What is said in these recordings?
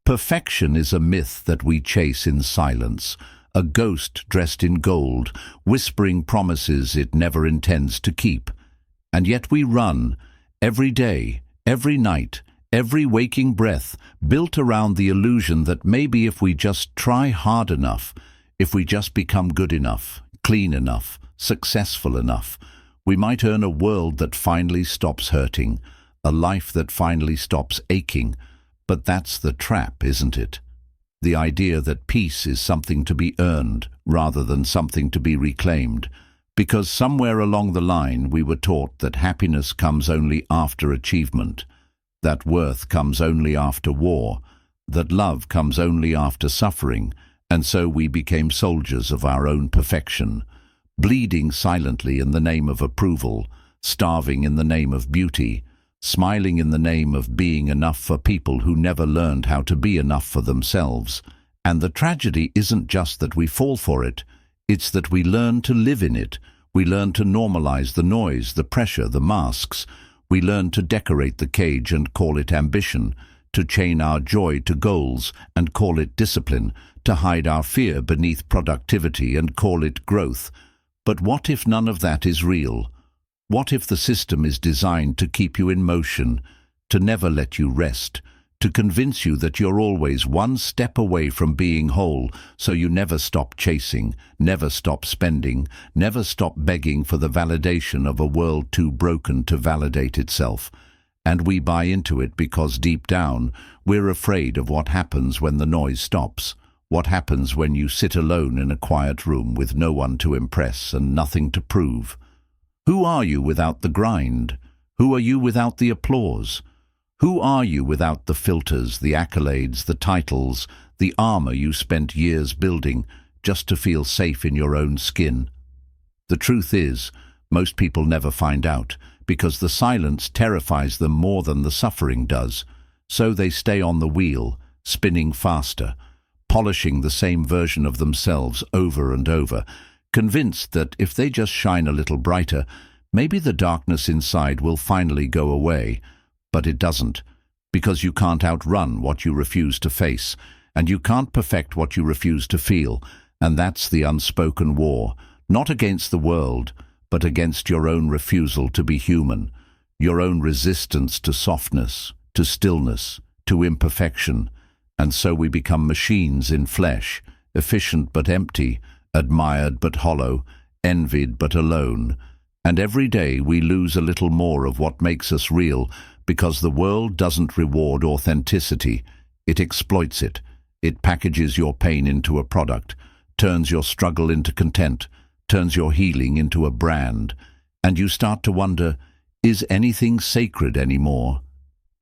Perfection is a myth that we chase in silence, a ghost dressed in gold, whispering promises it never intends to keep. And yet we run, every day, every night, every waking breath, built around the illusion that maybe if we just try hard enough, if we just become good enough, clean enough, successful enough, we might earn a world that finally stops hurting, a life that finally stops aching. But that's the trap, isn't it? The idea that peace is something to be earned rather than something to be reclaimed, because somewhere along the line we were taught that happiness comes only after achievement, that worth comes only after war, that love comes only after suffering, and so we became soldiers of our own perfection, bleeding silently in the name of approval, starving in the name of beauty, smiling in the name of being enough for people who never learned how to be enough for themselves. And the tragedy isn't just that we fall for it, it's that we learn to live in it. We learn to normalize the noise, the pressure, the masks. We learn to decorate the cage and call it ambition, to chain our joy to goals and call it discipline, to hide our fear beneath productivity and call it growth. But what if none of that is real? What if the system is designed to keep you in motion, to never let you rest, to convince you that you're always one step away from being whole, so you never stop chasing, never stop spending, never stop begging for the validation of a world too broken to validate itself? And we buy into it because deep down we're afraid of what happens when the noise stops, what happens when you sit alone in a quiet room with no one to impress and nothing to prove. Who are you without the grind? Who are you without the applause? Who are you without the filters, the accolades, the titles, the armor you spent years building just to feel safe in your own skin? The truth is, most people never find out, because the silence terrifies them more than the suffering does. So they stay on the wheel, spinning faster, polishing the same version of themselves over and over, convinced that if they just shine a little brighter, maybe the darkness inside will finally go away. But it doesn't, because you can't outrun what you refuse to face, and you can't perfect what you refuse to feel, and that's the unspoken war, not against the world, but against your own refusal to be human, your own resistance to softness, to stillness, to imperfection. And so we become machines in flesh, efficient but empty, admired but hollow, envied but alone. And every day we lose a little more of what makes us real, because the world doesn't reward authenticity. It exploits it. It packages your pain into a product, turns your struggle into content, turns your healing into a brand. And you start to wonder, is anything sacred anymore?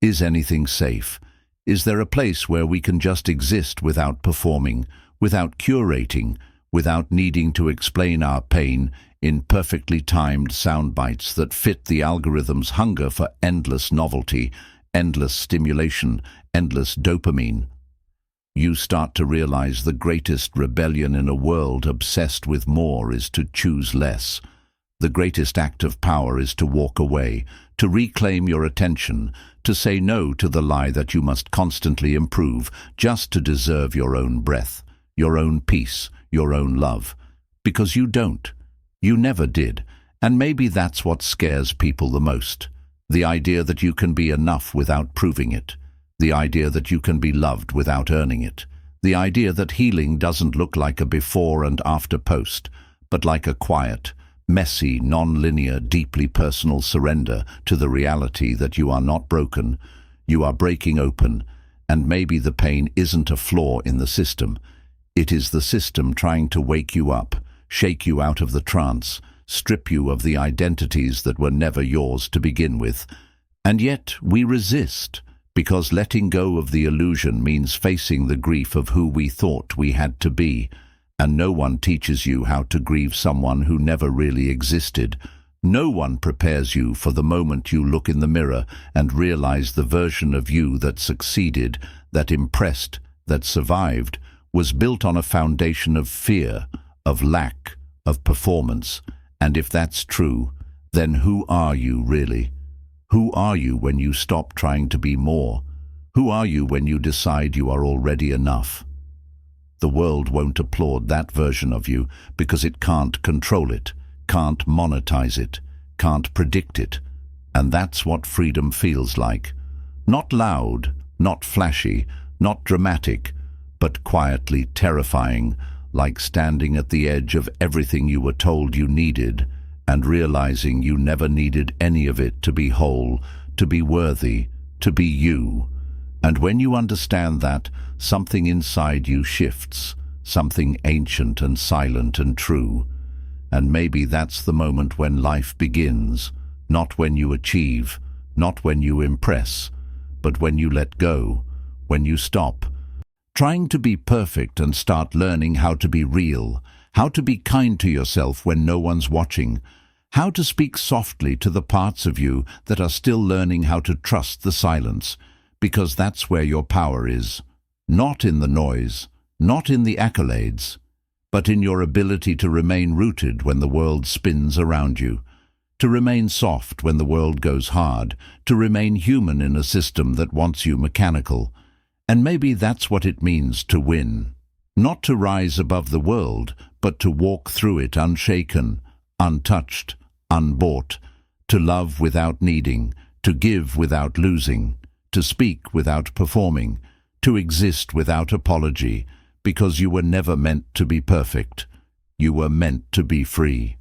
Is anything safe? Is there a place where we can just exist without performing, without curating, without needing to explain our pain in perfectly timed sound bites that fit the algorithm's hunger for endless novelty, endless stimulation, endless dopamine? You start to realize the greatest rebellion in a world obsessed with more is to choose less. The greatest act of power is to walk away, to reclaim your attention, to say no to the lie that you must constantly improve just to deserve your own breath, your own peace, your own love. Because you don't. You never did. And maybe that's what scares people the most. The idea that you can be enough without proving it. The idea that you can be loved without earning it. The idea that healing doesn't look like a before and after post, but like a quiet, messy, non-linear, deeply personal surrender to the reality that you are not broken, you are breaking open, and maybe the pain isn't a flaw in the system. It is the system trying to wake you up, shake you out of the trance, strip you of the identities that were never yours to begin with. And yet we resist, because letting go of the illusion means facing the grief of who we thought we had to be. And no one teaches you how to grieve someone who never really existed. No one prepares you for the moment you look in the mirror and realize the version of you that succeeded, that impressed, that survived, was built on a foundation of fear, of lack, of performance. And if that's true, then who are you really? Who are you when you stop trying to be more? Who are you when you decide you are already enough? The world won't applaud that version of you because it can't control it, can't monetize it, can't predict it. And that's what freedom feels like. Not loud, not flashy, not dramatic, but quietly terrifying, like standing at the edge of everything you were told you needed and realizing you never needed any of it to be whole, to be worthy, to be you. And when you understand that, something inside you shifts, something ancient and silent and true. And maybe that's the moment when life begins, not when you achieve, not when you impress, but when you let go, when you stop trying to be perfect and start learning how to be real, how to be kind to yourself when no one's watching, how to speak softly to the parts of you that are still learning how to trust the silence, because that's where your power is. Not in the noise, not in the accolades, but in your ability to remain rooted when the world spins around you, to remain soft when the world goes hard, to remain human in a system that wants you mechanical. And maybe that's what it means to win. Not to rise above the world, but to walk through it unshaken, untouched, unbought, to love without needing, to give without losing, to speak without performing, to exist without apology, because you were never meant to be perfect. You were meant to be free.